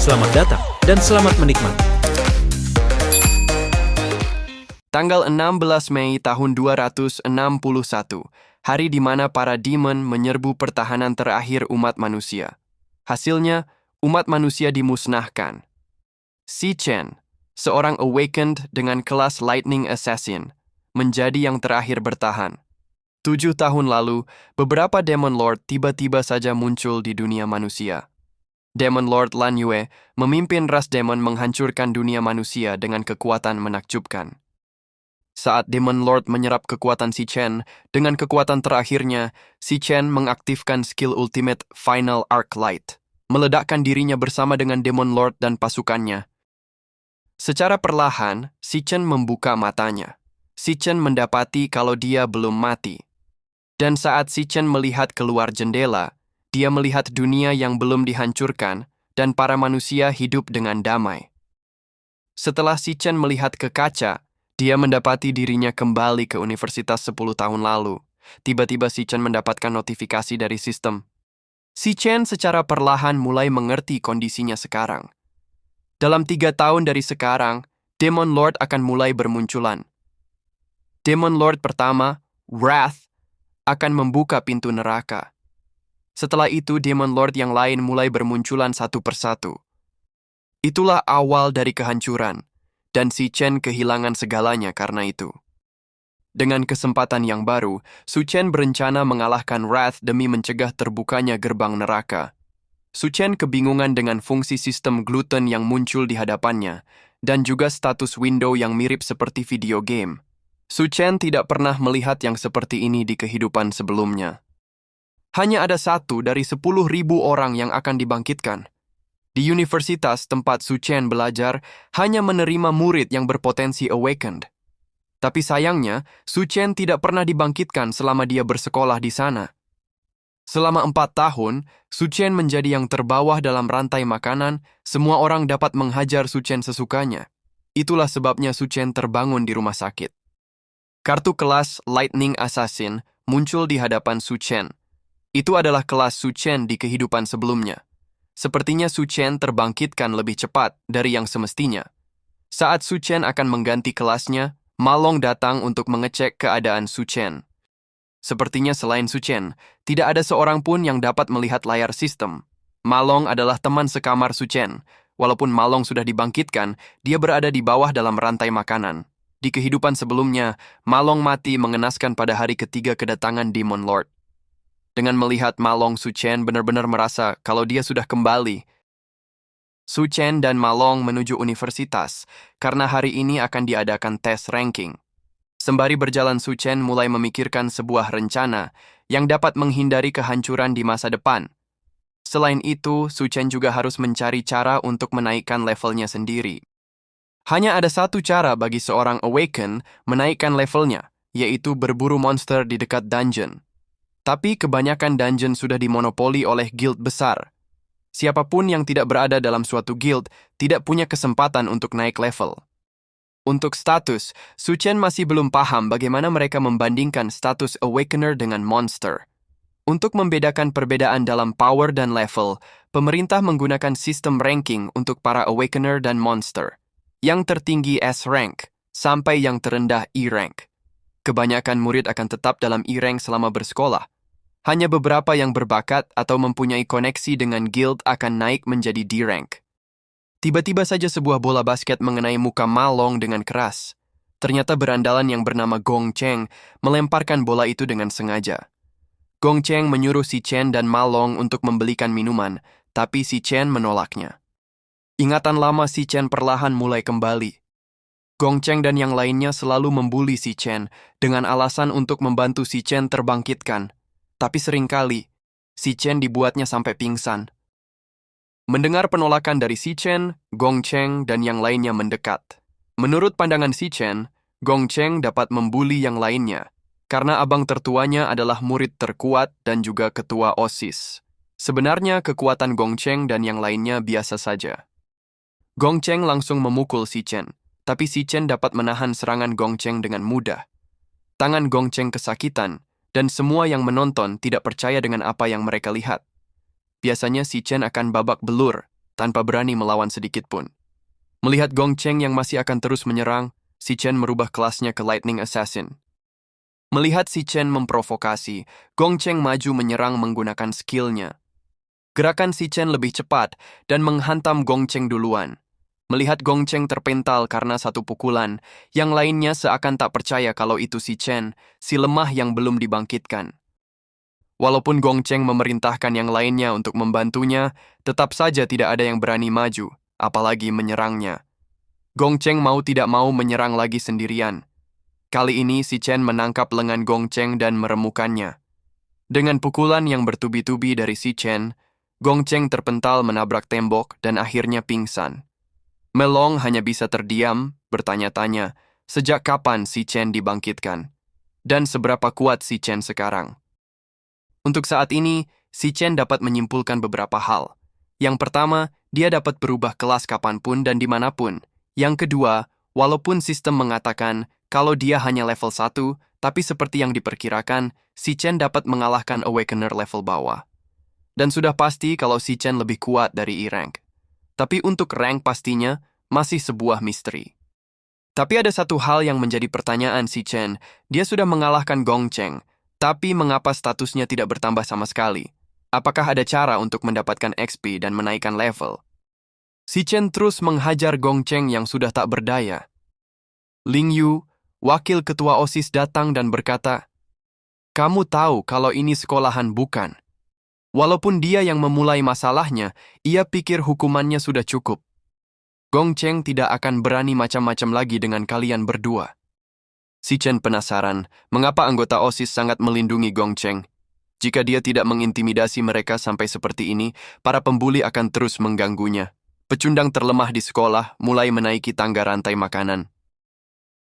Selamat datang dan selamat menikmati. Tanggal 16 Mei tahun 261, hari di mana para demon menyerbu pertahanan terakhir umat manusia. Hasilnya, umat manusia dimusnahkan. Si Chen, seorang awakened dengan kelas Lightning Assassin, menjadi yang terakhir bertahan. 7 tahun lalu, beberapa Demon Lord tiba-tiba saja muncul di dunia manusia. Demon Lord Lan Yue memimpin ras demon menghancurkan dunia manusia dengan kekuatan menakjubkan. Saat Demon Lord menyerap kekuatan Si Chen, dengan kekuatan terakhirnya, Si Chen mengaktifkan skill ultimate Final Arc Light, meledakkan dirinya bersama dengan Demon Lord dan pasukannya. Secara perlahan, Si Chen membuka matanya. Si Chen mendapati kalau dia belum mati. Dan saat Si Chen melihat keluar jendela, dia melihat dunia yang belum dihancurkan dan para manusia hidup dengan damai. Setelah Si Chen melihat ke kaca, dia mendapati dirinya kembali ke universitas 10 tahun lalu. Tiba-tiba Si Chen mendapatkan notifikasi dari sistem. Si Chen secara perlahan mulai mengerti kondisinya sekarang. Dalam 3 tahun dari sekarang, Demon Lord akan mulai bermunculan. Demon Lord pertama, Wrath, akan membuka pintu neraka. Setelah itu, Demon Lord yang lain mulai bermunculan satu persatu. Itulah awal dari kehancuran, dan Si Chen kehilangan segalanya karena itu. Dengan kesempatan yang baru, Su Chen berencana mengalahkan Wrath demi mencegah terbukanya gerbang neraka. Su Chen kebingungan dengan fungsi sistem gluten yang muncul di hadapannya, dan juga status window yang mirip seperti video game. Su Chen tidak pernah melihat yang seperti ini di kehidupan sebelumnya. Hanya ada 1 dari 10.000 orang yang akan dibangkitkan. Di universitas tempat Su Chen belajar, hanya menerima murid yang berpotensi awakened. Tapi sayangnya, Su Chen tidak pernah dibangkitkan selama dia bersekolah di sana. Selama 4 tahun, Su Chen menjadi yang terbawah dalam rantai makanan, semua orang dapat menghajar Su Chen sesukanya. Itulah sebabnya Su Chen terbangun di rumah sakit. Kartu kelas Lightning Assassin muncul di hadapan Su Chen. Itu adalah kelas Su Chen di kehidupan sebelumnya. Sepertinya Su Chen terbangkitkan lebih cepat dari yang semestinya. Saat Su Chen akan mengganti kelasnya, Ma Long datang untuk mengecek keadaan Su Chen. Sepertinya selain Su Chen, tidak ada seorang pun yang dapat melihat layar sistem. Ma Long adalah teman sekamar Su Chen. Walaupun Ma Long sudah dibangkitkan, dia berada di bawah dalam rantai makanan. Di kehidupan sebelumnya, Ma Long mati mengenaskan pada hari ketiga kedatangan Demon Lord. Dengan melihat Ma Long, Su Chen benar-benar merasa kalau dia sudah kembali. Su Chen dan Ma Long menuju universitas karena hari ini akan diadakan tes ranking. Sembari berjalan, Su Chen mulai memikirkan sebuah rencana yang dapat menghindari kehancuran di masa depan. Selain itu, Su Chen juga harus mencari cara untuk menaikkan levelnya sendiri. Hanya ada satu cara bagi seorang awaken menaikkan levelnya, yaitu berburu monster di dekat dungeon. Tapi kebanyakan dungeon sudah dimonopoli oleh guild besar. Siapapun yang tidak berada dalam suatu guild tidak punya kesempatan untuk naik level. Untuk status, Su Chen masih belum paham bagaimana mereka membandingkan status Awakener dengan monster. Untuk membedakan perbedaan dalam power dan level, pemerintah menggunakan sistem ranking untuk para Awakener dan monster. Yang tertinggi S rank, sampai yang terendah E rank. Kebanyakan murid akan tetap dalam E rank selama bersekolah. Hanya beberapa yang berbakat atau mempunyai koneksi dengan guild akan naik menjadi D rank. Tiba-tiba saja sebuah bola basket mengenai muka Ma Long dengan keras. Ternyata berandalan yang bernama Gong Cheng melemparkan bola itu dengan sengaja. Gong Cheng menyuruh Si Chen dan Ma Long untuk membelikan minuman, tapi Si Chen menolaknya. Ingatan lama Si Chen perlahan mulai kembali. Gong Cheng dan yang lainnya selalu membuli Si Chen dengan alasan untuk membantu Si Chen terbangkitkan. Tapi seringkali, Si Chen dibuatnya sampai pingsan. Mendengar penolakan dari Si Chen, Gong Cheng dan yang lainnya mendekat. Menurut pandangan Si Chen, Gong Cheng dapat membuli yang lainnya, karena abang tertuanya adalah murid terkuat dan juga ketua OSIS. Sebenarnya kekuatan Gong Cheng dan yang lainnya biasa saja. Gong Cheng langsung memukul Si Chen, tapi Si Chen dapat menahan serangan Gong Cheng dengan mudah. Tangan Gong Cheng kesakitan, dan semua yang menonton tidak percaya dengan apa yang mereka lihat. Biasanya Si Chen akan babak belur, tanpa berani melawan sedikit pun. Melihat Gong Cheng yang masih akan terus menyerang, si Chen merubah kelasnya ke Lightning Assassin. Melihat si Chen memprovokasi, Gong Cheng maju menyerang menggunakan skillnya. Gerakan si Chen lebih cepat dan menghantam Gong Cheng duluan. Melihat Gong Cheng terpental karena satu pukulan, yang lainnya seakan tak percaya kalau itu si Chen, si lemah yang belum dibangkitkan. Walaupun Gong Cheng memerintahkan yang lainnya untuk membantunya, tetap saja tidak ada yang berani maju, apalagi menyerangnya. Gong Cheng mau tidak mau menyerang lagi sendirian. Kali ini si Chen menangkap lengan Gong Cheng dan meremukannya. Dengan pukulan yang bertubi-tubi dari si Chen, Gong Cheng terpental menabrak tembok dan akhirnya pingsan. Melong hanya bisa terdiam, bertanya-tanya, sejak kapan si Chen dibangkitkan? Dan seberapa kuat si Chen sekarang? Untuk saat ini, si Chen dapat menyimpulkan beberapa hal. Yang pertama, dia dapat berubah kelas kapanpun dan dimanapun. Yang kedua, walaupun sistem mengatakan kalau dia hanya level 1, tapi seperti yang diperkirakan, si Chen dapat mengalahkan Awakener level bawah. Dan sudah pasti kalau si Chen lebih kuat dari E-Rank. Tapi untuk rank pastinya masih sebuah misteri. Tapi ada satu hal yang menjadi pertanyaan si Chen. Dia sudah mengalahkan Gong Cheng, tapi mengapa statusnya tidak bertambah sama sekali? Apakah ada cara untuk mendapatkan XP dan menaikkan level? Si Chen terus menghajar Gong Cheng yang sudah tak berdaya. Ling Yu, wakil ketua OSIS datang dan berkata, "Kamu tahu kalau ini sekolahan bukan?" Walaupun dia yang memulai masalahnya, ia pikir hukumannya sudah cukup. Gong Cheng tidak akan berani macam-macam lagi dengan kalian berdua. Si Chen penasaran, mengapa anggota OSIS sangat melindungi Gong Cheng. Jika dia tidak mengintimidasi mereka sampai seperti ini, para pembuli akan terus mengganggunya. Pecundang terlemah di sekolah mulai menaiki tangga rantai makanan.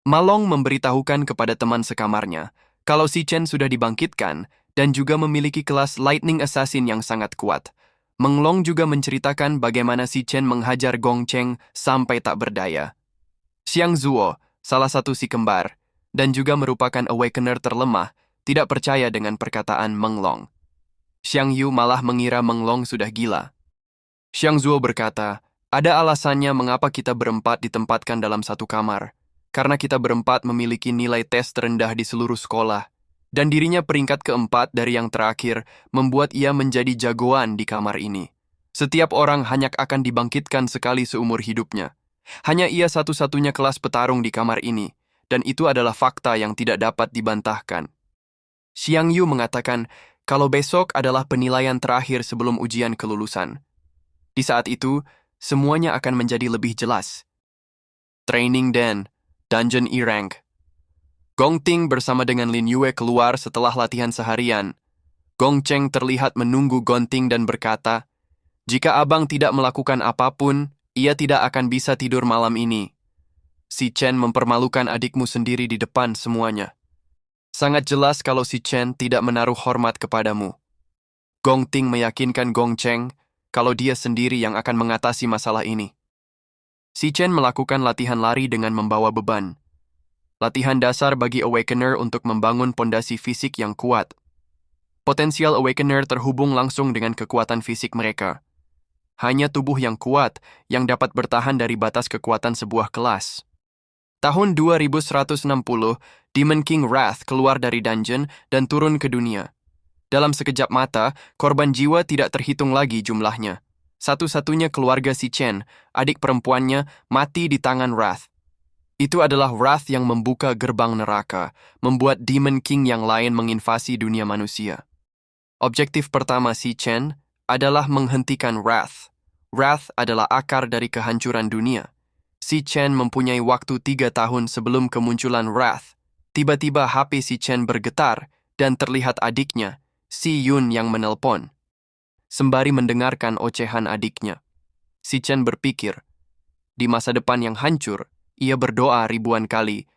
Malong memberitahukan kepada teman sekamarnya, kalau si Chen sudah dibangkitkan, dan juga memiliki kelas Lightning Assassin yang sangat kuat. Meng Long juga menceritakan bagaimana si Chen menghajar Gong Cheng sampai tak berdaya. Xiang Zuo, salah satu si kembar, dan juga merupakan Awakener terlemah, tidak percaya dengan perkataan Meng Long. Xiang Yu malah mengira Meng Long sudah gila. Xiang Zuo berkata, ada alasannya mengapa kita berempat ditempatkan dalam satu kamar, karena kita berempat memiliki nilai tes terendah di seluruh sekolah. Dan dirinya peringkat keempat dari yang terakhir membuat ia menjadi jagoan di kamar ini. Setiap orang hanya akan dibangkitkan sekali seumur hidupnya. Hanya ia satu-satunya kelas petarung di kamar ini, dan itu adalah fakta yang tidak dapat dibantahkan. Xiang Yu mengatakan kalau besok adalah penilaian terakhir sebelum ujian kelulusan. Di saat itu, semuanya akan menjadi lebih jelas. Training Den, Dungeon E-Rank. Gong Ting bersama dengan Lin Yue keluar setelah latihan seharian. Gong Cheng terlihat menunggu Gong Ting dan berkata, "Jika abang tidak melakukan apapun, ia tidak akan bisa tidur malam ini." Si Chen mempermalukan adikmu sendiri di depan semuanya. Sangat jelas kalau si Chen tidak menaruh hormat kepadamu. Gong Ting meyakinkan Gong Cheng kalau dia sendiri yang akan mengatasi masalah ini. Si Chen melakukan latihan lari dengan membawa beban. Latihan dasar bagi Awakener untuk membangun pondasi fisik yang kuat. Potensial Awakener terhubung langsung dengan kekuatan fisik mereka. Hanya tubuh yang kuat yang dapat bertahan dari batas kekuatan sebuah kelas. Tahun 2160, Demon King Wrath keluar dari dungeon dan turun ke dunia. Dalam sekejap mata, korban jiwa tidak terhitung lagi jumlahnya. Satu-satunya keluarga si Chen, adik perempuannya, mati di tangan Wrath. Itu adalah Wrath yang membuka gerbang neraka, membuat Demon King yang lain menginvasi dunia manusia. Objektif pertama si Chen adalah menghentikan Wrath. Wrath adalah akar dari kehancuran dunia. Si Chen mempunyai waktu 3 tahun sebelum kemunculan Wrath. Tiba-tiba HP si Chen bergetar dan terlihat adiknya, Si Yun yang menelpon. Sembari mendengarkan ocehan adiknya, si Chen berpikir, di masa depan yang hancur, ia berdoa ribuan kali,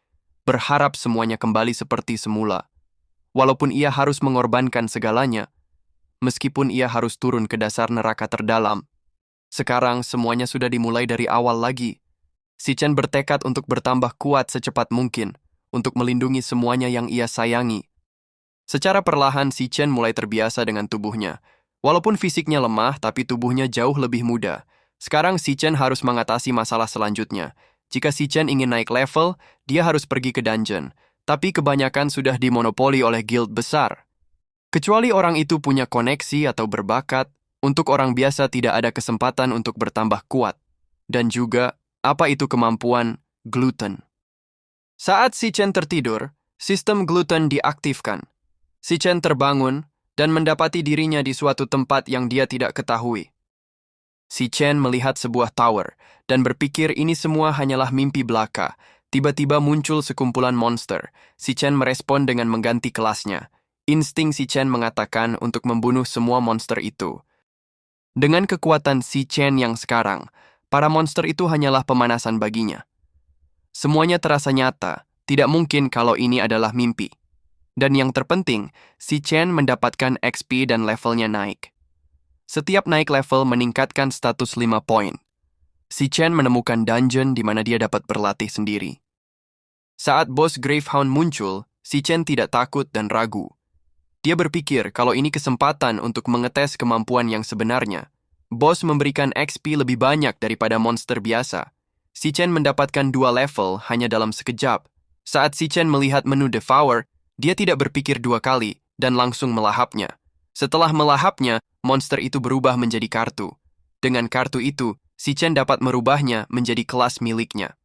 berharap semuanya kembali seperti semula. Walaupun ia harus mengorbankan segalanya, meskipun ia harus turun ke dasar neraka terdalam. Sekarang semuanya sudah dimulai dari awal lagi. Si Chen bertekad untuk bertambah kuat secepat mungkin, untuk melindungi semuanya yang ia sayangi. Secara perlahan si Chen mulai terbiasa dengan tubuhnya. Walaupun fisiknya lemah, tapi tubuhnya jauh lebih muda. Sekarang Si Chen harus mengatasi masalah selanjutnya. Jika Si Chen ingin naik level, dia harus pergi ke dungeon. Tapi kebanyakan sudah dimonopoli oleh guild besar. Kecuali orang itu punya koneksi atau berbakat, untuk orang biasa tidak ada kesempatan untuk bertambah kuat. Dan juga, apa itu kemampuan gluten? Saat Si Chen tertidur, sistem gluten diaktifkan. Si Chen terbangun dan mendapati dirinya di suatu tempat yang dia tidak ketahui. Si Chen melihat sebuah tower dan berpikir ini semua hanyalah mimpi belaka. Tiba-tiba muncul sekumpulan monster. Si Chen merespon dengan mengganti kelasnya. Insting Si Chen mengatakan untuk membunuh semua monster itu. Dengan kekuatan Si Chen yang sekarang, para monster itu hanyalah pemanasan baginya. Semuanya terasa nyata, tidak mungkin kalau ini adalah mimpi. Dan yang terpenting, Si Chen mendapatkan XP dan levelnya naik. Setiap naik level meningkatkan status 5 poin. Si Chen menemukan dungeon di mana dia dapat berlatih sendiri. Saat bos Gravehound muncul, Si Chen tidak takut dan ragu. Dia berpikir kalau ini kesempatan untuk mengetes kemampuan yang sebenarnya. Bos memberikan XP lebih banyak daripada monster biasa. Si Chen mendapatkan 2 level hanya dalam sekejap. Saat Si Chen melihat menu Devour, dia tidak berpikir 2 kali dan langsung melahapnya. Setelah melahapnya, monster itu berubah menjadi kartu. Dengan kartu itu, Si Chen dapat merubahnya menjadi kelas miliknya.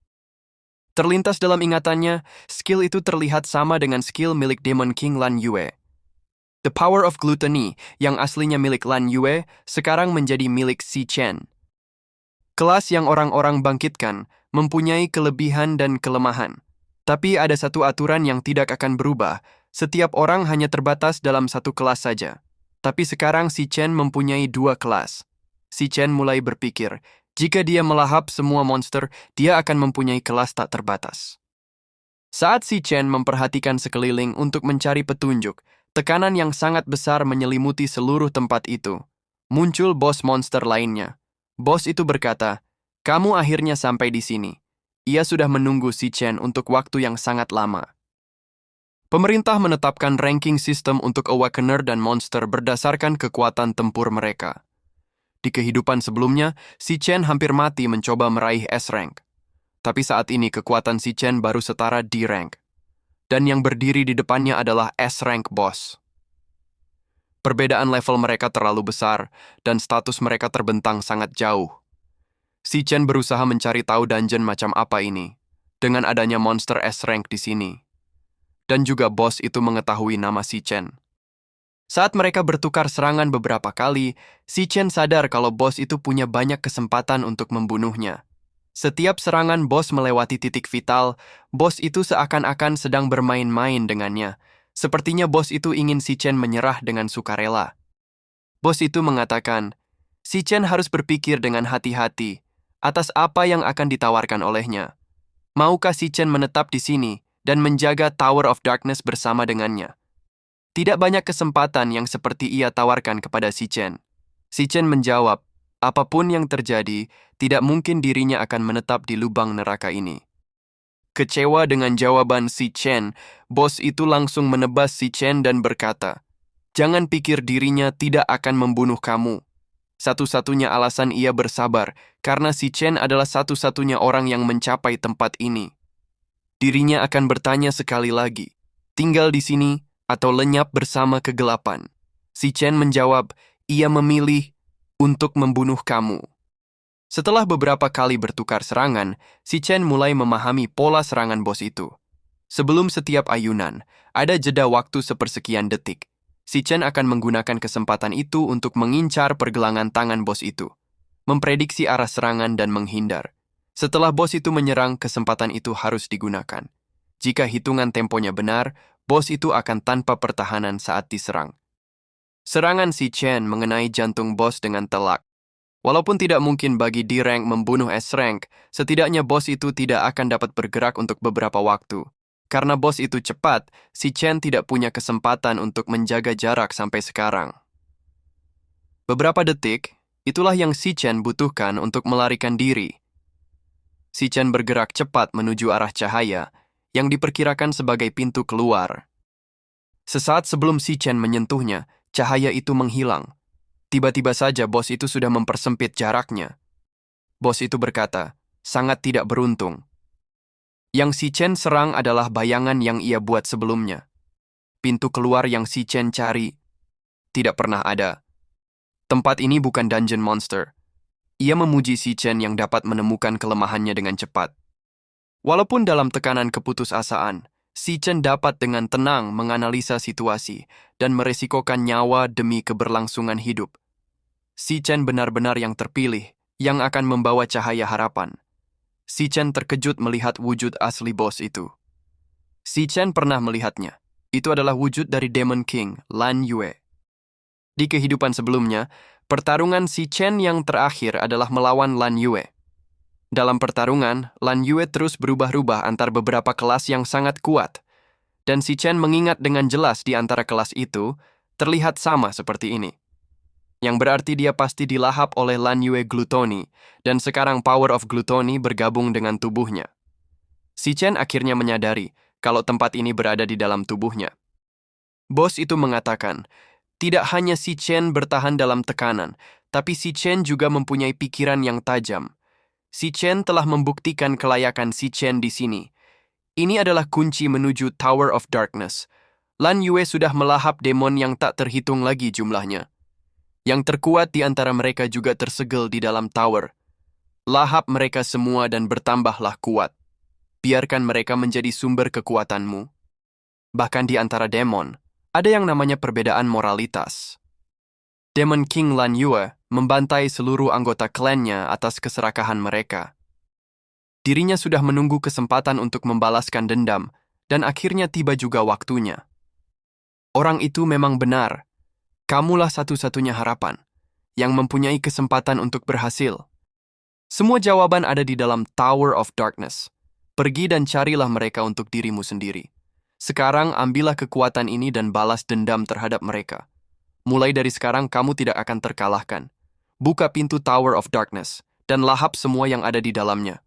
Terlintas dalam ingatannya, skill itu terlihat sama dengan skill milik Demon King Lan Yue. The Power of Gluttony, yang aslinya milik Lan Yue, sekarang menjadi milik Si Chen. Kelas yang orang-orang bangkitkan mempunyai kelebihan dan kelemahan. Tapi ada satu aturan yang tidak akan berubah. Setiap orang hanya terbatas dalam satu kelas saja. Tapi sekarang Si Chen mempunyai 2 kelas. Si Chen mulai berpikir, jika dia melahap semua monster, dia akan mempunyai kelas tak terbatas. Saat Si Chen memperhatikan sekeliling untuk mencari petunjuk, tekanan yang sangat besar menyelimuti seluruh tempat itu. Muncul bos monster lainnya. Bos itu berkata, "Kamu akhirnya sampai di sini." Ia sudah menunggu Si Chen untuk waktu yang sangat lama. Pemerintah menetapkan ranking sistem untuk Awakener dan monster berdasarkan kekuatan tempur mereka. Di kehidupan sebelumnya, Si Chen hampir mati mencoba meraih S-rank. Tapi saat ini kekuatan Si Chen baru setara D-rank. Dan yang berdiri di depannya adalah S-rank boss. Perbedaan level mereka terlalu besar, dan status mereka terbentang sangat jauh. Si Chen berusaha mencari tahu dungeon macam apa ini, dengan adanya monster S-rank di sini. Dan juga bos itu mengetahui nama Si Chen. Saat mereka bertukar serangan beberapa kali, Si Chen sadar kalau bos itu punya banyak kesempatan untuk membunuhnya. Setiap serangan bos melewati titik vital, bos itu seakan-akan sedang bermain-main dengannya. Sepertinya bos itu ingin Si Chen menyerah dengan sukarela. Bos itu mengatakan, Si Chen harus berpikir dengan hati-hati atas apa yang akan ditawarkan olehnya. Maukah Si Chen menetap di sini dan menjaga Tower of Darkness bersama dengannya? Tidak banyak kesempatan yang seperti ia tawarkan kepada Si Chen. Si Chen menjawab, apapun yang terjadi, tidak mungkin dirinya akan menetap di lubang neraka ini. Kecewa dengan jawaban Si Chen, bos itu langsung menebas Si Chen dan berkata, "Jangan pikir dirinya tidak akan membunuh kamu." Satu-satunya alasan ia bersabar, karena Si Chen adalah satu-satunya orang yang mencapai tempat ini. Dirinya akan bertanya sekali lagi, tinggal di sini atau lenyap bersama kegelapan? Si Chen menjawab, ia memilih untuk membunuh kamu. Setelah beberapa kali bertukar serangan, Si Chen mulai memahami pola serangan bos itu. Sebelum setiap ayunan, ada jeda waktu sepersekian detik. Si Chen akan menggunakan kesempatan itu untuk mengincar pergelangan tangan bos itu, memprediksi arah serangan dan menghindar. Setelah bos itu menyerang, kesempatan itu harus digunakan. Jika hitungan temponya benar, bos itu akan tanpa pertahanan saat diserang. Serangan Si Chen mengenai jantung bos dengan telak. Walaupun tidak mungkin bagi D-rank membunuh S-rank, setidaknya bos itu tidak akan dapat bergerak untuk beberapa waktu. Karena bos itu cepat, Si Chen tidak punya kesempatan untuk menjaga jarak sampai sekarang. Beberapa detik, itulah yang Si Chen butuhkan untuk melarikan diri. Si Chen bergerak cepat menuju arah cahaya, yang diperkirakan sebagai pintu keluar. Sesaat sebelum Si Chen menyentuhnya, cahaya itu menghilang. Tiba-tiba saja bos itu sudah mempersempit jaraknya. Bos itu berkata, sangat tidak beruntung. Yang Si Chen serang adalah bayangan yang ia buat sebelumnya. Pintu keluar yang Si Chen cari tidak pernah ada. Tempat ini bukan dungeon monster. Ia memuji Si Chen yang dapat menemukan kelemahannya dengan cepat. Walaupun dalam tekanan keputusasaan, Si Chen dapat dengan tenang menganalisa situasi dan meresikokan nyawa demi keberlangsungan hidup. Si Chen benar-benar yang terpilih, yang akan membawa cahaya harapan. Si Chen terkejut melihat wujud asli bos itu. Si Chen pernah melihatnya. Itu adalah wujud dari Demon King, Lan Yue. Di kehidupan sebelumnya, pertarungan Si Chen yang terakhir adalah melawan Lan Yue. Dalam pertarungan, Lan Yue terus berubah-ubah antar beberapa kelas yang sangat kuat. Dan Si Chen mengingat dengan jelas di antara kelas itu, terlihat sama seperti ini. Yang berarti dia pasti dilahap oleh Lan Yue Gluttony, dan sekarang Power of Gluttony bergabung dengan tubuhnya. Si Chen akhirnya menyadari kalau tempat ini berada di dalam tubuhnya. Bos itu mengatakan, tidak hanya Si Chen bertahan dalam tekanan, tapi Si Chen juga mempunyai pikiran yang tajam. Si Chen telah membuktikan kelayakan Si Chen di sini. Ini adalah kunci menuju Tower of Darkness. Lan Yue sudah melahap demon yang tak terhitung lagi jumlahnya. Yang terkuat di antara mereka juga tersegel di dalam tower. Lahap mereka semua dan bertambahlah kuat. Biarkan mereka menjadi sumber kekuatanmu. Bahkan di antara demon, ada yang namanya perbedaan moralitas. Demon King Lan Yue membantai seluruh anggota klannya atas keserakahan mereka. Dirinya sudah menunggu kesempatan untuk membalaskan dendam, dan akhirnya tiba juga waktunya. Orang itu memang benar. Kamulah satu-satunya harapan, yang mempunyai kesempatan untuk berhasil. Semua jawaban ada di dalam Tower of Darkness. Pergi dan carilah mereka untuk dirimu sendiri. Sekarang ambillah kekuatan ini dan balas dendam terhadap mereka. Mulai dari sekarang kamu tidak akan terkalahkan. Buka pintu Tower of Darkness, dan lahap semua yang ada di dalamnya.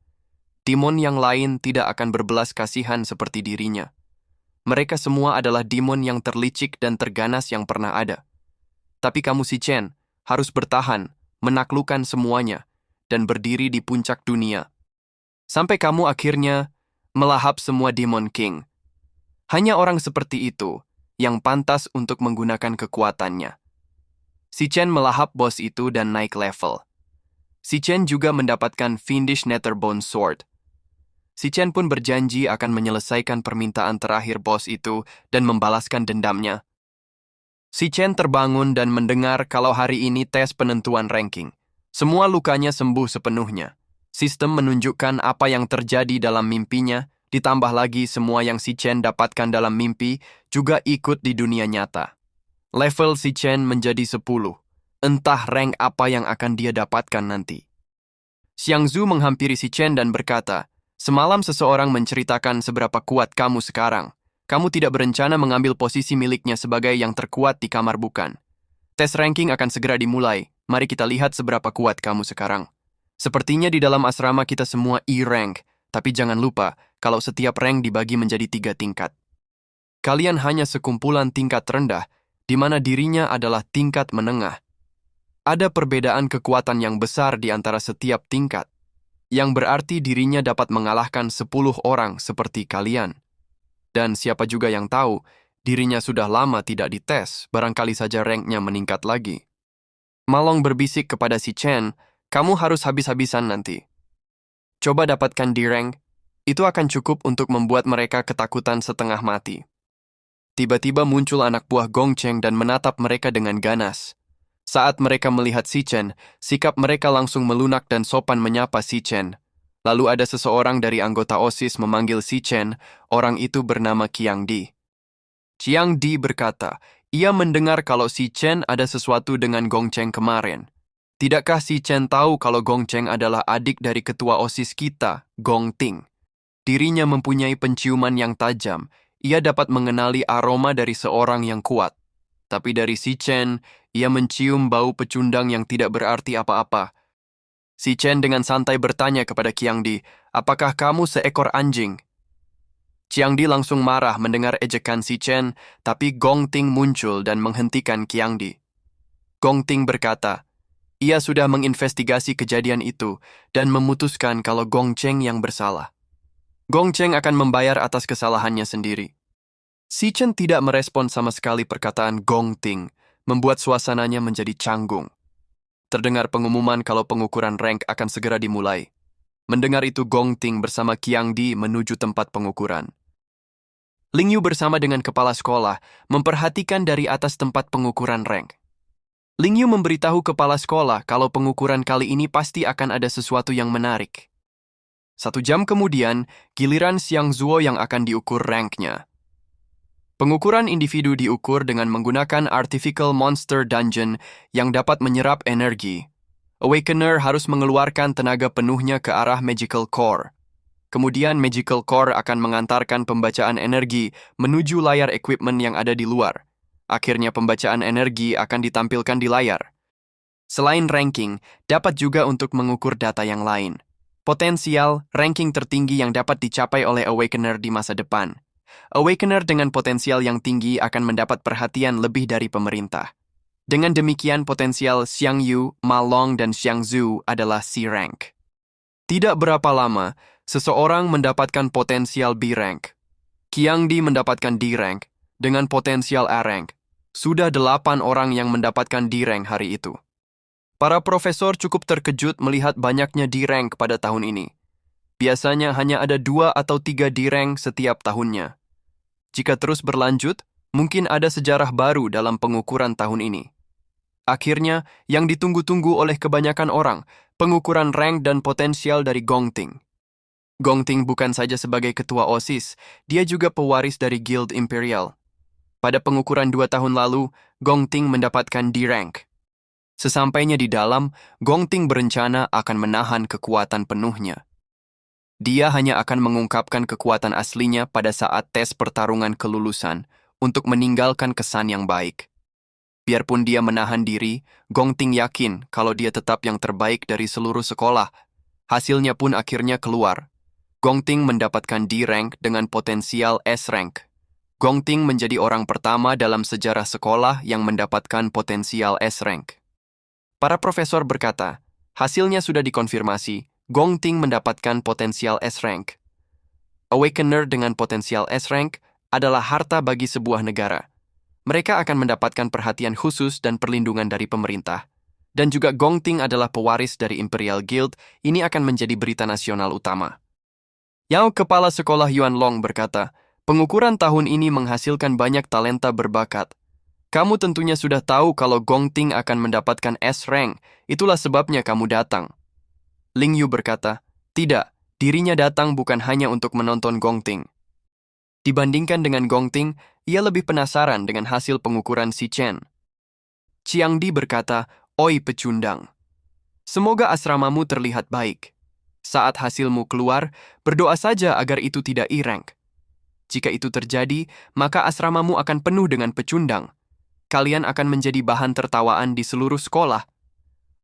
Demon yang lain tidak akan berbelas kasihan seperti dirinya. Mereka semua adalah demon yang terlicik dan terganas yang pernah ada. Tapi kamu Si Chen harus bertahan, menaklukkan semuanya, dan berdiri di puncak dunia. Sampai kamu akhirnya melahap semua Demon King. Hanya orang seperti itu yang pantas untuk menggunakan kekuatannya. Si Chen melahap bos itu dan naik level. Si Chen juga mendapatkan Fiendish Netherbone Sword. Si Chen pun berjanji akan menyelesaikan permintaan terakhir bos itu dan membalaskan dendamnya. Si Chen terbangun dan mendengar kalau hari ini tes penentuan ranking. Semua lukanya sembuh sepenuhnya. Sistem menunjukkan apa yang terjadi dalam mimpinya, ditambah lagi semua yang Si Chen dapatkan dalam mimpi juga ikut di dunia nyata. Level Si Chen menjadi 10. Entah rank apa yang akan dia dapatkan nanti. Xiang Zhu menghampiri Si Chen dan berkata, semalam seseorang menceritakan seberapa kuat kamu sekarang. Kamu tidak berencana mengambil posisi miliknya sebagai yang terkuat di kamar bukan. Tes ranking akan segera dimulai. Mari kita lihat seberapa kuat kamu sekarang. Sepertinya di dalam asrama kita semua E-rank, tapi jangan lupa kalau setiap rank dibagi menjadi 3 tingkat. Kalian hanya sekumpulan tingkat rendah, di mana dirinya adalah tingkat menengah. Ada perbedaan kekuatan yang besar di antara setiap tingkat, yang berarti dirinya dapat mengalahkan 10 orang seperti kalian. Dan siapa juga yang tahu, dirinya sudah lama tidak dites, barangkali saja ranknya meningkat lagi. Malong berbisik kepada Si Chen, kamu harus habis-habisan nanti. Coba dapatkan D-rank, itu akan cukup untuk membuat mereka ketakutan setengah mati. Tiba-tiba muncul anak buah Gong Cheng dan menatap mereka dengan ganas. Saat mereka melihat Si Chen, sikap mereka langsung melunak dan sopan menyapa Si Chen. Lalu ada seseorang dari anggota OSIS memanggil Si Chen, orang itu bernama Qiang Di. Qiang Di berkata, ia mendengar kalau Si Chen ada sesuatu dengan Gong Cheng kemarin. Tidakkah Si Chen tahu kalau Gong Cheng adalah adik dari ketua OSIS kita, Gong Ting? Dirinya mempunyai penciuman yang tajam. Ia dapat mengenali aroma dari seorang yang kuat. Tapi dari Si Chen, ia mencium bau pecundang yang tidak berarti apa-apa. Si Chen dengan santai bertanya kepada Qiang Di, apakah kamu seekor anjing? Qiang Di langsung marah mendengar ejekan Si Chen, tapi Gong Ting muncul dan menghentikan Qiang Di. Gong Ting berkata, Ia sudah menginvestigasi kejadian itu dan memutuskan kalau Gong Cheng yang bersalah. Gong Cheng akan membayar atas kesalahannya sendiri. Si Chen tidak merespon sama sekali perkataan Gong Ting, membuat suasananya menjadi canggung. Terdengar pengumuman kalau pengukuran rank akan segera dimulai. Mendengar itu Gong Ting bersama Qiang Di menuju tempat pengukuran. Ling Yu bersama dengan kepala sekolah memperhatikan dari atas tempat pengukuran rank. Ling Yu memberitahu kepala sekolah kalau pengukuran kali ini pasti akan ada sesuatu yang menarik. 1 jam kemudian, giliran Xiang Zuo yang akan diukur ranknya. Pengukuran individu diukur dengan menggunakan Artificial Monster Dungeon yang dapat menyerap energi. Awakener harus mengeluarkan tenaga penuhnya ke arah Magical Core. Kemudian Magical Core akan mengantarkan pembacaan energi menuju layar equipment yang ada di luar. Akhirnya pembacaan energi akan ditampilkan di layar. Selain ranking, dapat juga untuk mengukur data yang lain. Potensial, ranking tertinggi yang dapat dicapai oleh Awakener di masa depan. Awakener dengan potensial yang tinggi akan mendapat perhatian lebih dari pemerintah. Dengan demikian, potensial Xiang Yu, Ma Long, dan Xiang Zhu adalah C-rank. Tidak berapa lama, seseorang mendapatkan potensial B-rank. Qiang Di mendapatkan D-rank dengan potensial A-rank. Sudah 8 orang yang mendapatkan D-rank hari itu. Para profesor cukup terkejut melihat banyaknya D-rank pada tahun ini. Biasanya hanya ada 2 atau 3 D-rank setiap tahunnya. Jika terus berlanjut, mungkin ada sejarah baru dalam pengukuran tahun ini. Akhirnya, yang ditunggu-tunggu oleh kebanyakan orang, pengukuran rank dan potensial dari Gong Ting. Gong Ting bukan saja sebagai ketua OSIS, dia juga pewaris dari Guild Imperial. Pada pengukuran 2 tahun lalu, Gong Ting mendapatkan D-rank. Sesampainya di dalam, Gong Ting berencana akan menahan kekuatan penuhnya. Dia hanya akan mengungkapkan kekuatan aslinya pada saat tes pertarungan kelulusan untuk meninggalkan kesan yang baik. Biarpun dia menahan diri, Gong Ting yakin kalau dia tetap yang terbaik dari seluruh sekolah. Hasilnya pun akhirnya keluar. Gong Ting mendapatkan D-rank dengan potensial S-rank. Gong Ting menjadi orang pertama dalam sejarah sekolah yang mendapatkan potensial S-rank. Para profesor berkata, hasilnya sudah dikonfirmasi, Gong Ting mendapatkan potensial S-rank. Awakener dengan potensial S-rank adalah harta bagi sebuah negara. Mereka akan mendapatkan perhatian khusus dan perlindungan dari pemerintah. Dan juga Gong Ting adalah pewaris dari Imperial Guild, ini akan menjadi berita nasional utama. Yang kepala sekolah Yuan Long berkata, pengukuran tahun ini menghasilkan banyak talenta berbakat. Kamu tentunya sudah tahu kalau Gong Ting akan mendapatkan S-rank, itulah sebabnya kamu datang. Ling Yu berkata, tidak, dirinya datang bukan hanya untuk menonton Gong Ting. Dibandingkan dengan Gong Ting, ia lebih penasaran dengan hasil pengukuran si Chen. Qiang Di berkata, oi pecundang. Semoga asramamu terlihat baik. Saat hasilmu keluar, berdoa saja agar itu tidak I-rank. Jika itu terjadi, maka asramamu akan penuh dengan pecundang. Kalian akan menjadi bahan tertawaan di seluruh sekolah.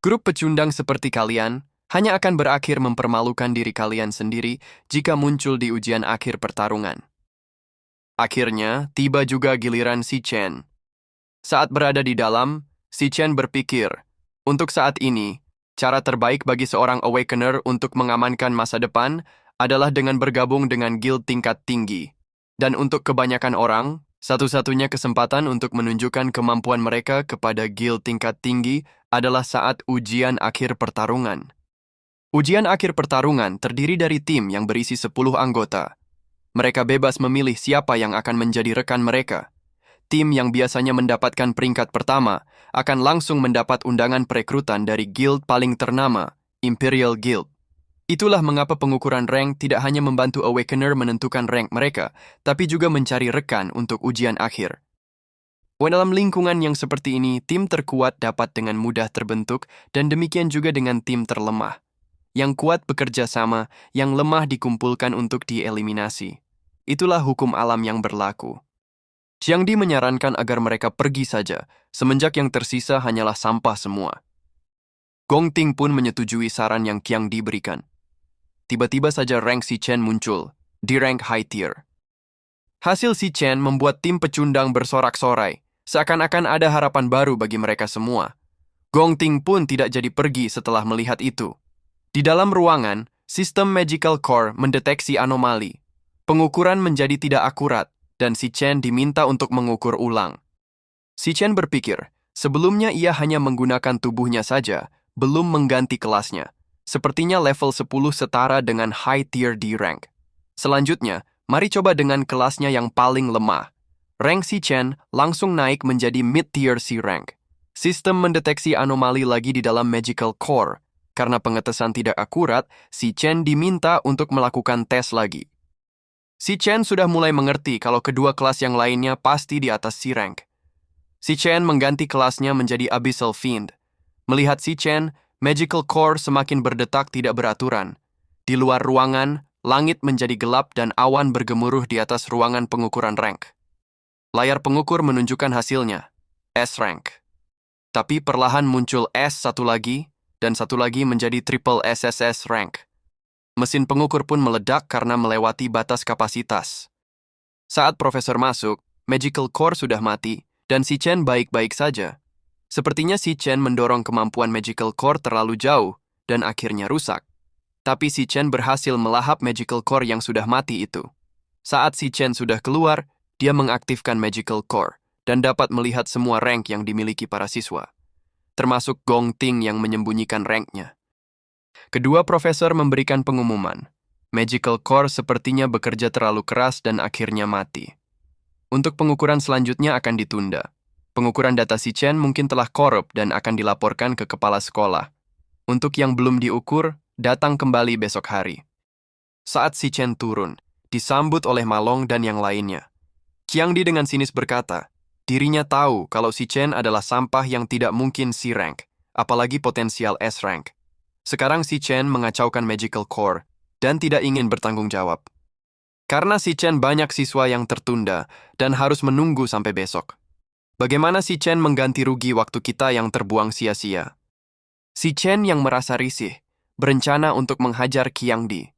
Grup pecundang seperti kalian hanya akan berakhir mempermalukan diri kalian sendiri jika muncul di ujian akhir pertarungan. Akhirnya, tiba juga giliran si Chen. Saat berada di dalam, si Chen berpikir, untuk saat ini, cara terbaik bagi seorang Awakener untuk mengamankan masa depan adalah dengan bergabung dengan guild tingkat tinggi. Dan untuk kebanyakan orang, satu-satunya kesempatan untuk menunjukkan kemampuan mereka kepada guild tingkat tinggi adalah saat ujian akhir pertarungan. Ujian akhir pertarungan terdiri dari tim yang berisi 10 anggota. Mereka bebas memilih siapa yang akan menjadi rekan mereka. Tim yang biasanya mendapatkan peringkat pertama akan langsung mendapat undangan perekrutan dari guild paling ternama, Imperial Guild. Itulah mengapa pengukuran rank tidak hanya membantu Awakener menentukan rank mereka, tapi juga mencari rekan untuk ujian akhir. Dalam lingkungan yang seperti ini, tim terkuat dapat dengan mudah terbentuk dan demikian juga dengan tim terlemah. Yang kuat bekerja sama, yang lemah dikumpulkan untuk dieliminasi. Itulah hukum alam yang berlaku. Qiang Di menyarankan agar mereka pergi saja, semenjak yang tersisa hanyalah sampah semua. Gong Ting pun menyetujui saran yang Qiang Di berikan. Tiba-tiba saja rank si Chen muncul, di rank high tier. Hasil si Chen membuat tim pecundang bersorak-sorai, seakan-akan ada harapan baru bagi mereka semua. Gong Ting pun tidak jadi pergi setelah melihat itu. Di dalam ruangan, sistem Magical Core mendeteksi anomali. Pengukuran menjadi tidak akurat, dan si Chen diminta untuk mengukur ulang. Si Chen berpikir, sebelumnya ia hanya menggunakan tubuhnya saja, belum mengganti kelasnya. Sepertinya level 10 setara dengan High Tier D rank. Selanjutnya, mari coba dengan kelasnya yang paling lemah. Rank si Chen langsung naik menjadi Mid Tier C rank. Sistem mendeteksi anomali lagi di dalam Magical Core. Karena pengetesan tidak akurat, si Chen diminta untuk melakukan tes lagi. Si Chen sudah mulai mengerti kalau kedua kelas yang lainnya pasti di atas C rank. Si Chen mengganti kelasnya menjadi Abyssal Fiend. Melihat si Chen, Magical Core semakin berdetak tidak beraturan. Di luar ruangan, langit menjadi gelap dan awan bergemuruh di atas ruangan pengukuran rank. Layar pengukur menunjukkan hasilnya, S rank. Tapi perlahan muncul S satu lagi, dan satu lagi menjadi Triple SSS rank. Mesin pengukur pun meledak karena melewati batas kapasitas. Saat profesor masuk, Magical Core sudah mati, dan si Chen baik-baik saja. Sepertinya si Chen mendorong kemampuan Magical Core terlalu jauh, dan akhirnya rusak. Tapi si Chen berhasil melahap Magical Core yang sudah mati itu. Saat si Chen sudah keluar, dia mengaktifkan Magical Core, dan dapat melihat semua rank yang dimiliki para siswa. Termasuk Gong Ting yang menyembunyikan ranknya. Kedua profesor memberikan pengumuman. Magical Core sepertinya bekerja terlalu keras dan akhirnya mati. Untuk pengukuran selanjutnya akan ditunda. Pengukuran data si Chen mungkin telah korup dan akan dilaporkan ke kepala sekolah. Untuk yang belum diukur, datang kembali besok hari. Saat si Chen turun, disambut oleh Malong dan yang lainnya. Qiangdi dengan sinis berkata, dirinya tahu kalau si Chen adalah sampah yang tidak mungkin C rank, apalagi potensial S rank. Sekarang si Chen mengacaukan Magical Core dan tidak ingin bertanggung jawab. Karena si Chen banyak siswa yang tertunda dan harus menunggu sampai besok. Bagaimana si Chen mengganti rugi waktu kita yang terbuang sia-sia? Si Chen yang merasa risih, berencana untuk menghajar Qiangdi.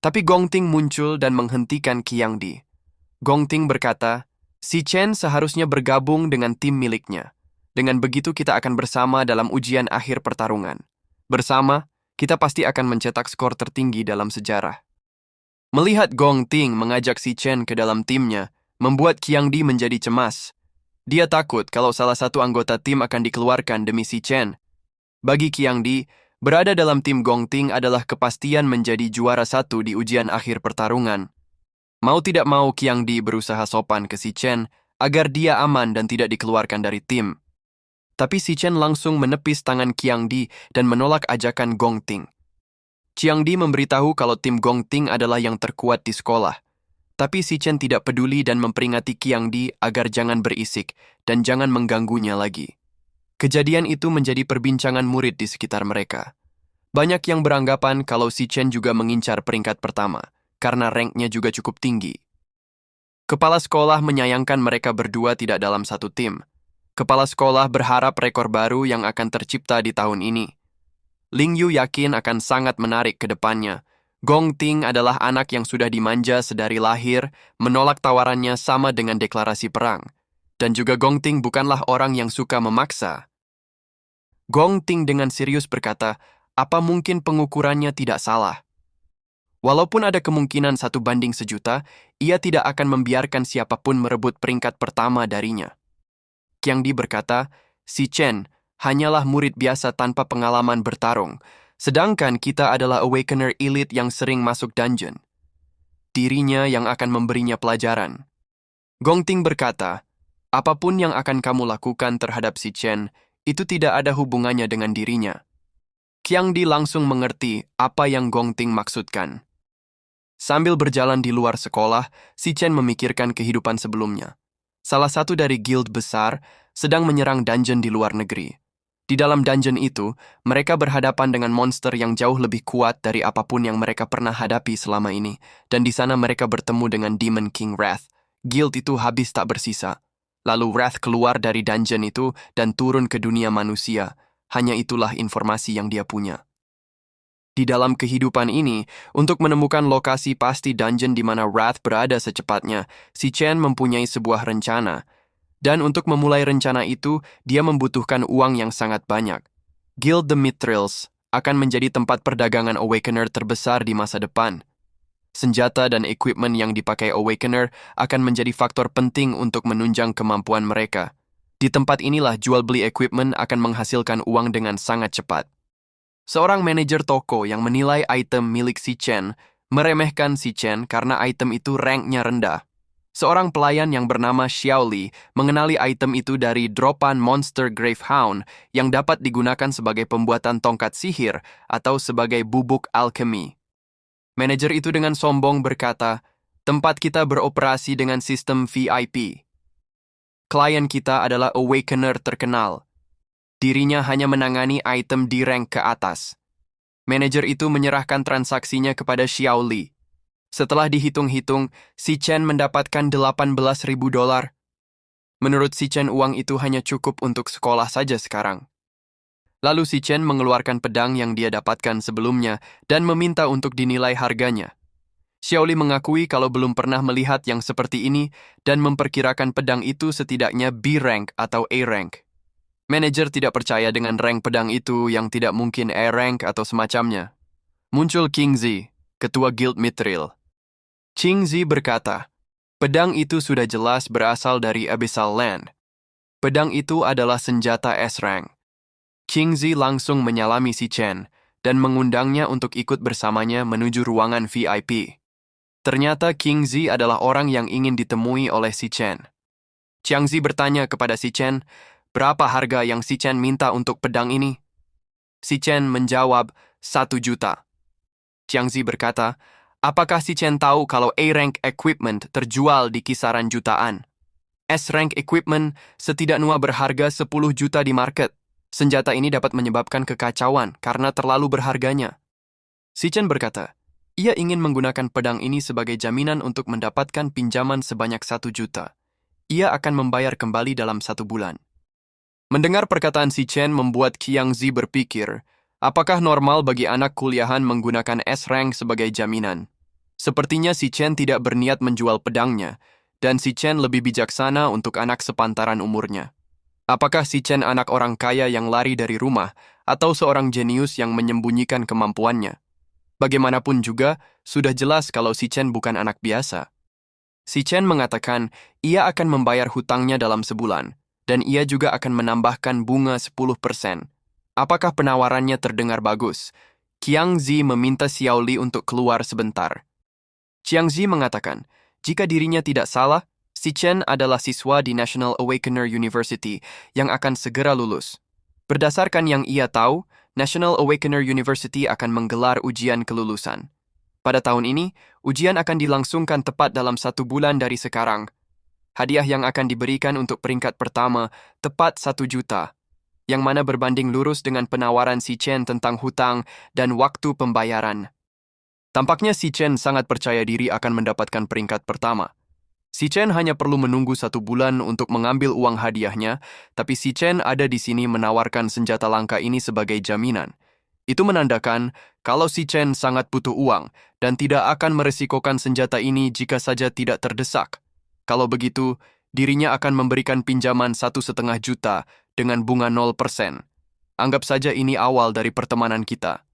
Tapi Gong Ting muncul dan menghentikan Qiangdi. Gong Ting berkata, si Chen seharusnya bergabung dengan tim miliknya. Dengan begitu kita akan bersama dalam ujian akhir pertarungan. Bersama, kita pasti akan mencetak skor tertinggi dalam sejarah. Melihat Gong Ting mengajak si Chen ke dalam timnya, membuat Qiangdi menjadi cemas. Dia takut kalau salah satu anggota tim akan dikeluarkan demi si Chen. Bagi Qiangdi, berada dalam tim Gong Ting adalah kepastian menjadi juara satu di ujian akhir pertarungan. Mau tidak mau Qiangdi berusaha sopan ke si Chen agar dia aman dan tidak dikeluarkan dari tim. Tapi si Chen langsung menepis tangan Qiangdi dan menolak ajakan Gong Ting. Qiangdi memberitahu kalau tim Gong Ting adalah yang terkuat di sekolah. Tapi si Chen tidak peduli dan memperingati Qiangdi agar jangan berisik dan jangan mengganggunya lagi. Kejadian itu menjadi perbincangan murid di sekitar mereka. Banyak yang beranggapan kalau si Chen juga mengincar peringkat pertama, karena ranknya juga cukup tinggi. Kepala sekolah menyayangkan mereka berdua tidak dalam satu tim. Kepala sekolah berharap rekor baru yang akan tercipta di tahun ini. Ling Yu yakin akan sangat menarik ke depannya. Gong Ting adalah anak yang sudah dimanja sedari lahir, menolak tawarannya sama dengan deklarasi perang. Dan juga Gong Ting bukanlah orang yang suka memaksa. Gong Ting dengan serius berkata, apa mungkin pengukurannya tidak salah? Walaupun ada kemungkinan 1:1.000.000, ia tidak akan membiarkan siapapun merebut peringkat pertama darinya. Qiangdi berkata, si Chen hanyalah murid biasa tanpa pengalaman bertarung, sedangkan kita adalah Awakener elite yang sering masuk dungeon. Dirinya yang akan memberinya pelajaran. Gong Ting berkata, apapun yang akan kamu lakukan terhadap si Chen, itu tidak ada hubungannya dengan dirinya. Qiangdi langsung mengerti apa yang Gong Ting maksudkan. Sambil berjalan di luar sekolah, si Chen memikirkan kehidupan sebelumnya. Salah satu dari guild besar sedang menyerang dungeon di luar negeri. Di dalam dungeon itu, mereka berhadapan dengan monster yang jauh lebih kuat dari apapun yang mereka pernah hadapi selama ini, dan di sana mereka bertemu dengan Demon King Wrath. Guild itu habis tak bersisa. Lalu Wrath keluar dari dungeon itu dan turun ke dunia manusia. Hanya itulah informasi yang dia punya. Di dalam kehidupan ini, untuk menemukan lokasi pasti dungeon di mana Wrath berada secepatnya, si Chen mempunyai sebuah rencana. Dan untuk memulai rencana itu, dia membutuhkan uang yang sangat banyak. Guild the Mithrils akan menjadi tempat perdagangan Awakener terbesar di masa depan. Senjata dan equipment yang dipakai Awakener akan menjadi faktor penting untuk menunjang kemampuan mereka. Di tempat inilah jual beli equipment akan menghasilkan uang dengan sangat cepat. Seorang manajer toko yang menilai item milik si Chen meremehkan si Chen karena item itu ranknya rendah. Seorang pelayan yang bernama Xiao Li mengenali item itu dari dropan Monster Gravehound yang dapat digunakan sebagai pembuatan tongkat sihir atau sebagai bubuk alkemi. Manajer itu dengan sombong berkata, "Tempat kita beroperasi dengan sistem VIP. Klien kita adalah Awakener terkenal. Dirinya hanya menangani item di rank ke atas." Manajer itu menyerahkan transaksinya kepada Xiao Li. Setelah dihitung-hitung, si Chen mendapatkan $18.000. Menurut si Chen, uang itu hanya cukup untuk sekolah saja sekarang. Lalu si Chen mengeluarkan pedang yang dia dapatkan sebelumnya dan meminta untuk dinilai harganya. Xiaoli mengakui kalau belum pernah melihat yang seperti ini dan memperkirakan pedang itu setidaknya B rank atau A rank. Manajer tidak percaya dengan rank pedang itu yang tidak mungkin A rank atau semacamnya. Muncul King Zi, ketua Guild Mithril. King Zi berkata, pedang itu sudah jelas berasal dari Abyssal Land. Pedang itu adalah senjata S-rank. King Zi langsung menyalami si Chen dan mengundangnya untuk ikut bersamanya menuju ruangan VIP. Ternyata King Zi adalah orang yang ingin ditemui oleh si Chen. Qiang Zi bertanya kepada si Chen, berapa harga yang si Chen minta untuk pedang ini? Si Chen menjawab, 1 juta. Qiang Zi berkata, apakah si Chen tahu kalau A-rank equipment terjual di kisaran jutaan? S-rank equipment setidaknya berharga 10 juta di market. Senjata ini dapat menyebabkan kekacauan karena terlalu berharganya. Si Chen berkata, ia ingin menggunakan pedang ini sebagai jaminan untuk mendapatkan pinjaman sebanyak 1 juta. Ia akan membayar kembali dalam 1 bulan. Mendengar perkataan si Chen membuat Qiang Zi berpikir, apakah normal bagi anak kuliahan menggunakan S-rank sebagai jaminan? Sepertinya si Chen tidak berniat menjual pedangnya, dan si Chen lebih bijaksana untuk anak sepantaran umurnya. Apakah si Chen anak orang kaya yang lari dari rumah, atau seorang jenius yang menyembunyikan kemampuannya? Bagaimanapun juga, sudah jelas kalau si Chen bukan anak biasa. Si Chen mengatakan ia akan membayar hutangnya dalam sebulan, dan ia juga akan menambahkan bunga 10%. Apakah penawarannya terdengar bagus? Qiang Zi meminta Xiao Li untuk keluar sebentar. Qiang Zi mengatakan, jika dirinya tidak salah, si Chen adalah siswa di National Awakener University yang akan segera lulus. Berdasarkan yang ia tahu, National Awakener University akan menggelar ujian kelulusan. Pada tahun ini, ujian akan dilangsungkan tepat dalam 1 bulan dari sekarang. Hadiah yang akan diberikan untuk peringkat pertama tepat 1 juta, yang mana berbanding lurus dengan penawaran si Chen tentang hutang dan waktu pembayaran. Tampaknya si Chen sangat percaya diri akan mendapatkan peringkat pertama. Si Chen hanya perlu menunggu 1 bulan untuk mengambil uang hadiahnya, tapi si Chen ada di sini menawarkan senjata langka ini sebagai jaminan. Itu menandakan kalau si Chen sangat butuh uang dan tidak akan meresikokan senjata ini jika saja tidak terdesak. Kalau begitu, dirinya akan memberikan pinjaman 1,5 juta dengan bunga 0%. Anggap saja ini awal dari pertemanan kita.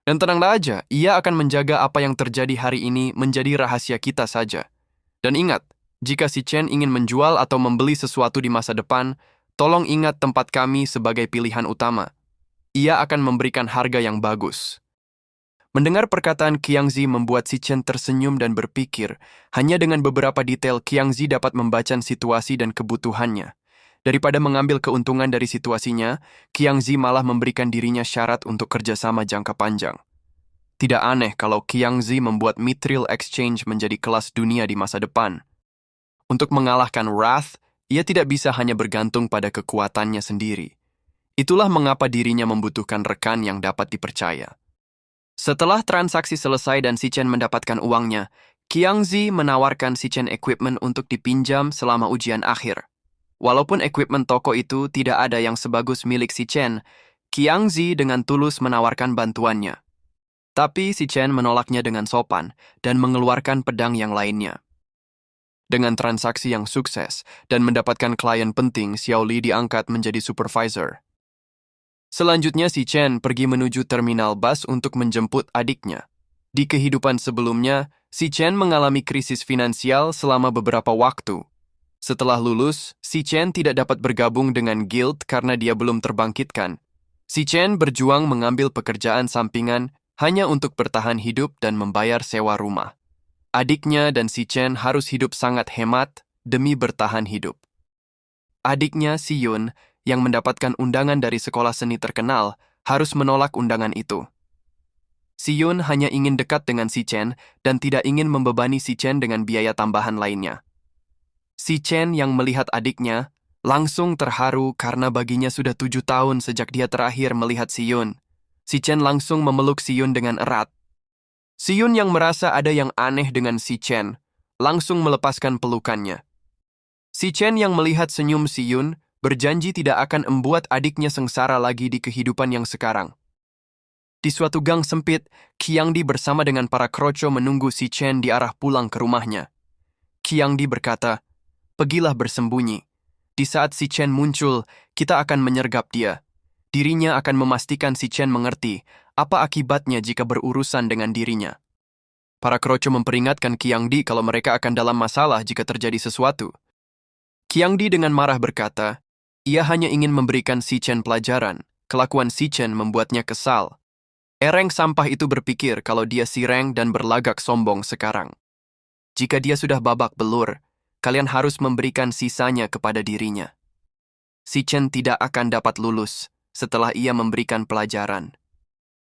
Dan tenanglah aja, ia akan menjaga apa yang terjadi hari ini menjadi rahasia kita saja. Dan ingat, jika si Chen ingin menjual atau membeli sesuatu di masa depan, tolong ingat tempat kami sebagai pilihan utama. Ia akan memberikan harga yang bagus. Mendengar perkataan Qiang Zi membuat si Chen tersenyum dan berpikir, hanya dengan beberapa detail Qiang Zi dapat membaca situasi dan kebutuhannya. Daripada mengambil keuntungan dari situasinya, Qiang Zi malah memberikan dirinya syarat untuk kerjasama jangka panjang. Tidak aneh kalau Qiang Zi membuat Mithril Exchange menjadi kelas dunia di masa depan. Untuk mengalahkan Wrath, ia tidak bisa hanya bergantung pada kekuatannya sendiri. Itulah mengapa dirinya membutuhkan rekan yang dapat dipercaya. Setelah transaksi selesai dan si Chen mendapatkan uangnya, Qiang Zi menawarkan si Chen equipment untuk dipinjam selama ujian akhir. Walaupun equipment toko itu tidak ada yang sebagus milik si Chen, Qiang Zi dengan tulus menawarkan bantuannya. Tapi si Chen menolaknya dengan sopan dan mengeluarkan pedang yang lainnya. Dengan transaksi yang sukses dan mendapatkan klien penting, Xiao Li diangkat menjadi supervisor. Selanjutnya si Chen pergi menuju terminal bus untuk menjemput adiknya. Di kehidupan sebelumnya, si Chen mengalami krisis finansial selama beberapa waktu. Setelah lulus, si Chen tidak dapat bergabung dengan guild karena dia belum terbangkitkan. Si Chen berjuang mengambil pekerjaan sampingan hanya untuk bertahan hidup dan membayar sewa rumah. Adiknya dan si Chen harus hidup sangat hemat demi bertahan hidup. Adiknya, si Yun, yang mendapatkan undangan dari sekolah seni terkenal, harus menolak undangan itu. Si Yun hanya ingin dekat dengan si Chen dan tidak ingin membebani si Chen dengan biaya tambahan lainnya. Si Chen yang melihat adiknya langsung terharu karena baginya sudah 7 tahun sejak dia terakhir melihat si Yun. Si Chen langsung memeluk si Yun dengan erat. Si Yun yang merasa ada yang aneh dengan si Chen langsung melepaskan pelukannya. Si Chen yang melihat senyum si Yun berjanji tidak akan membuat adiknya sengsara lagi di kehidupan yang sekarang. Di suatu gang sempit, Qiangdi bersama dengan para kroco menunggu si Chen di arah pulang ke rumahnya. Qiangdi berkata, "Pergilah bersembunyi. Di saat si Chen muncul, kita akan menyergap dia. Dirinya akan memastikan si Chen mengerti apa akibatnya jika berurusan dengan dirinya." Para kroco memperingatkan Qiangdi kalau mereka akan dalam masalah jika terjadi sesuatu. Qiangdi dengan marah berkata, ia hanya ingin memberikan si Chen pelajaran. Kelakuan si Chen membuatnya kesal. Ereng sampah itu berpikir kalau dia sireng dan berlagak sombong sekarang. Jika dia sudah babak belur, kalian harus memberikan sisanya kepada dirinya. Si Chen tidak akan dapat lulus setelah ia memberikan pelajaran.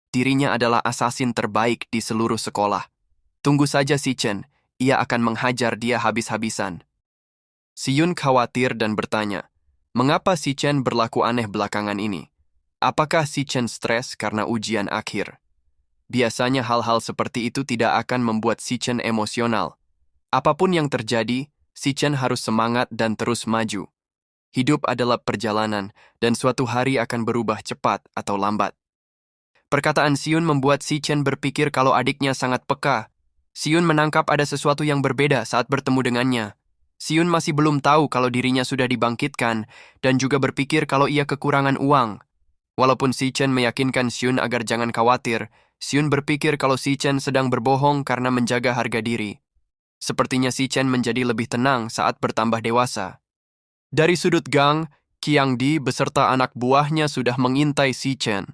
Dirinya adalah asasin terbaik di seluruh sekolah. Tunggu saja si Chen, ia akan menghajar dia habis-habisan. Si Yun khawatir dan bertanya, mengapa si Chen berlaku aneh belakangan ini? Apakah si Chen stres karena ujian akhir? Biasanya hal-hal seperti itu tidak akan membuat si Chen emosional. Apapun yang terjadi, si Chen harus semangat dan terus maju. Hidup adalah perjalanan, dan suatu hari akan berubah cepat atau lambat. Perkataan Si Yun membuat si Chen berpikir kalau adiknya sangat peka. Si Yun menangkap ada sesuatu yang berbeda saat bertemu dengannya. Si Yun masih belum tahu kalau dirinya sudah dibangkitkan, dan juga berpikir kalau ia kekurangan uang. Walaupun si Chen meyakinkan Si Yun agar jangan khawatir, Si Yun berpikir kalau si Chen sedang berbohong karena menjaga harga diri. Sepertinya si Chen menjadi lebih tenang saat bertambah dewasa. Dari sudut gang, Qiangdi beserta anak buahnya sudah mengintai si Chen.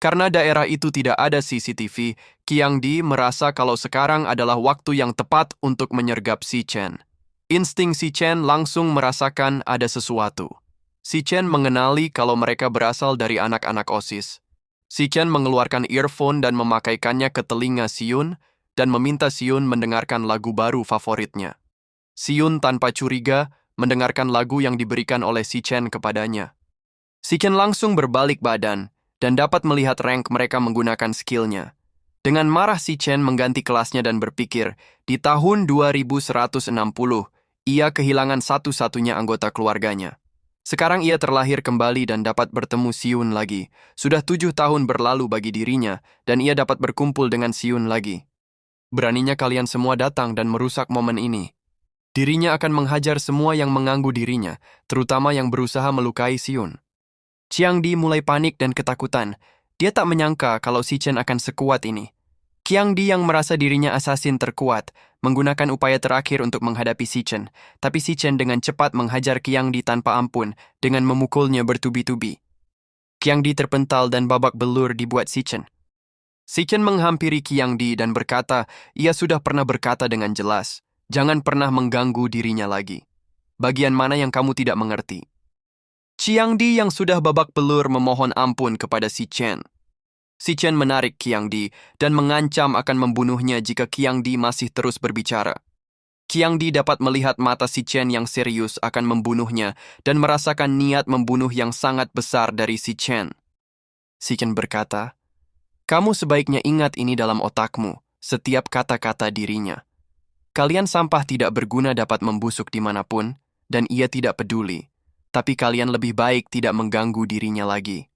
Karena daerah itu tidak ada CCTV, Qiangdi merasa kalau sekarang adalah waktu yang tepat untuk menyergap si Chen. Insting si Chen langsung merasakan ada sesuatu. Si Chen mengenali kalau mereka berasal dari anak-anak OSIS. Si Chen mengeluarkan earphone dan memakaikannya ke telinga Si Yun dan meminta Si Yun mendengarkan lagu baru favoritnya. Si Yun tanpa curiga mendengarkan lagu yang diberikan oleh si Chen kepadanya. Si Chen langsung berbalik badan dan dapat melihat rank mereka menggunakan skillnya. Dengan marah si Chen mengganti kelasnya dan berpikir, di tahun 2160, ia kehilangan satu-satunya anggota keluarganya. Sekarang ia terlahir kembali dan dapat bertemu Si Yun lagi. Sudah 7 tahun berlalu bagi dirinya, dan ia dapat berkumpul dengan Si Yun lagi. Beraninya kalian semua datang dan merusak momen ini. Dirinya akan menghajar semua yang mengganggu dirinya, terutama yang berusaha melukai Si Yun. Qiangdi mulai panik dan ketakutan. Dia tak menyangka kalau si Chen akan sekuat ini. Qiangdi yang merasa dirinya asasin terkuat, menggunakan upaya terakhir untuk menghadapi si Chen, tapi si Chen dengan cepat menghajar Qiangdi tanpa ampun dengan memukulnya bertubi-tubi. Qiangdi terpental dan babak belur dibuat si Chen. Si Chen menghampiri Qiangdi dan berkata, ia sudah pernah berkata dengan jelas, jangan pernah mengganggu dirinya lagi. Bagian mana yang kamu tidak mengerti? Qiangdi yang sudah babak belur memohon ampun kepada si Chen. Si Chen menarik Qiangdi dan mengancam akan membunuhnya jika Qiangdi masih terus berbicara. Qiangdi dapat melihat mata si Chen yang serius akan membunuhnya dan merasakan niat membunuh yang sangat besar dari si Chen. Si Chen berkata, kamu sebaiknya ingat ini dalam otakmu, setiap kata-kata dirinya. Kalian sampah tidak berguna dapat membusuk dimanapun, dan ia tidak peduli. Tapi kalian lebih baik tidak mengganggu dirinya lagi.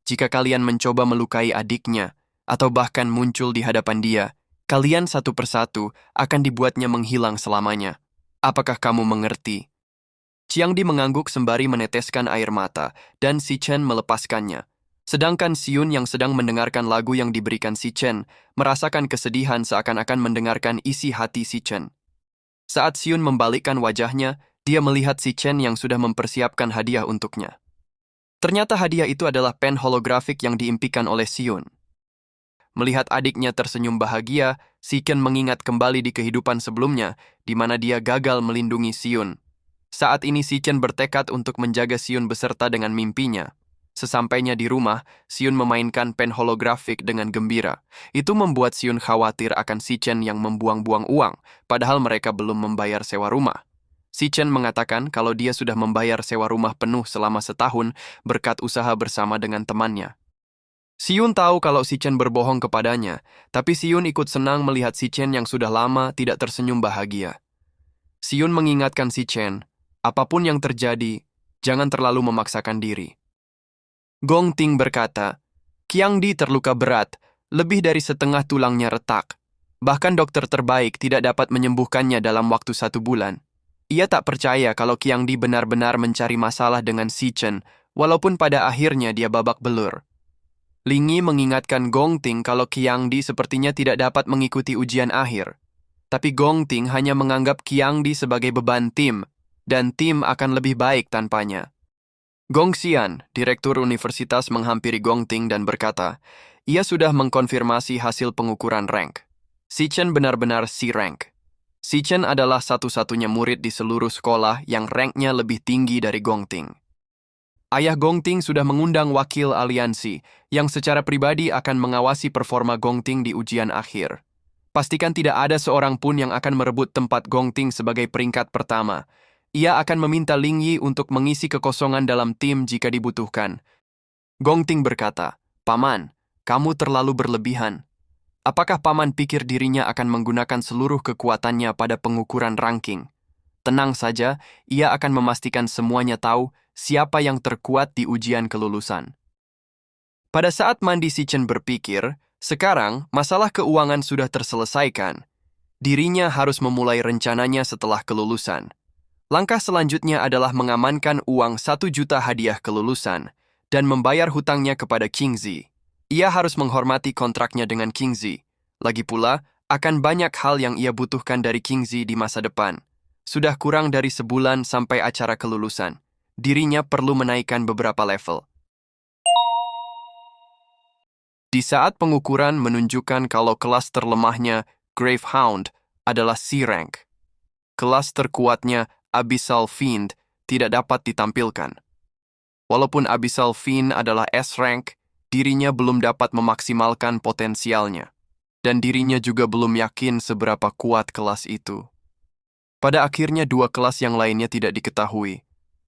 Jika kalian mencoba melukai adiknya, atau bahkan muncul di hadapan dia, kalian satu persatu akan dibuatnya menghilang selamanya. Apakah kamu mengerti? Qiangdi mengangguk sembari meneteskan air mata, dan Si Chen melepaskannya. Sedangkan Siun yang sedang mendengarkan lagu yang diberikan Si Chen, merasakan kesedihan seakan-akan mendengarkan isi hati Si Chen. Saat Siun membalikkan wajahnya, dia melihat Si Chen yang sudah mempersiapkan hadiah untuknya. Ternyata hadiah itu adalah pen holografik yang diimpikan oleh Siun. Melihat adiknya tersenyum bahagia, Si Chen mengingat kembali di kehidupan sebelumnya, di mana dia gagal melindungi Siun. Saat ini Si Chen bertekad untuk menjaga Siun beserta dengan mimpinya. Sesampainya di rumah, Siun memainkan pen holografik dengan gembira. Itu membuat Siun khawatir akan Si Chen yang membuang-buang uang, padahal mereka belum membayar sewa rumah. Si Chen mengatakan kalau dia sudah membayar sewa rumah penuh selama setahun berkat usaha bersama dengan temannya. Siun tahu kalau Si Chen berbohong kepadanya, tapi Siun ikut senang melihat Si Chen yang sudah lama tidak tersenyum bahagia. Siun mengingatkan Si Chen, apapun yang terjadi, jangan terlalu memaksakan diri. Gong Ting berkata, Qiangdi terluka berat, lebih dari setengah tulangnya retak. Bahkan dokter terbaik tidak dapat menyembuhkannya dalam waktu 1 bulan. Ia tak percaya kalau Qiangdi benar-benar mencari masalah dengan Si Chen, walaupun pada akhirnya dia babak belur. Ling Yi mengingatkan Gong Ting kalau Qiangdi sepertinya tidak dapat mengikuti ujian akhir. Tapi Gong Ting hanya menganggap Qiangdi sebagai beban tim, dan tim akan lebih baik tanpanya. Gong Xian, direktur universitas menghampiri Gong Ting dan berkata, ia sudah mengkonfirmasi hasil pengukuran rank. Si Chen benar-benar C rank. Si Chen adalah satu-satunya murid di seluruh sekolah yang ranknya lebih tinggi dari Gong Ting. Ayah Gong Ting sudah mengundang wakil aliansi yang secara pribadi akan mengawasi performa Gong Ting di ujian akhir. Pastikan tidak ada seorang pun yang akan merebut tempat Gong Ting sebagai peringkat pertama. Ia akan meminta Ling Yi untuk mengisi kekosongan dalam tim jika dibutuhkan. Gong Ting berkata, Paman, kamu terlalu berlebihan. Apakah Paman pikir dirinya akan menggunakan seluruh kekuatannya pada pengukuran ranking? Tenang saja, ia akan memastikan semuanya tahu siapa yang terkuat di ujian kelulusan. Pada saat mandi Si Chen berpikir, sekarang masalah keuangan sudah terselesaikan. Dirinya harus memulai rencananya setelah kelulusan. Langkah selanjutnya adalah mengamankan uang 1 juta hadiah kelulusan dan membayar hutangnya kepada Qingzi. Ia harus menghormati kontraknya dengan Qingzi. Lagi pula, akan banyak hal yang ia butuhkan dari Qingzi di masa depan. Sudah kurang dari sebulan sampai acara kelulusan. Dirinya perlu menaikkan beberapa level. Di saat pengukuran menunjukkan kalau kelas terlemahnya Gravehound adalah C rank. Kelas terkuatnya Abyssal Fiend tidak dapat ditampilkan. Walaupun Abyssal Fiend adalah S rank, dirinya belum dapat memaksimalkan potensialnya. Dan dirinya juga belum yakin seberapa kuat kelas itu. Pada akhirnya 2 kelas yang lainnya tidak diketahui.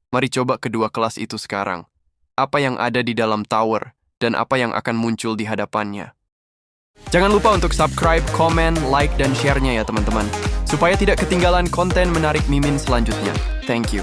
Mari coba kedua kelas itu sekarang. Apa yang ada di dalam tower, dan apa yang akan muncul di hadapannya. Jangan lupa untuk subscribe, komen, like, dan share-nya ya teman-teman. Supaya tidak ketinggalan konten menarik Mimin selanjutnya. Thank you.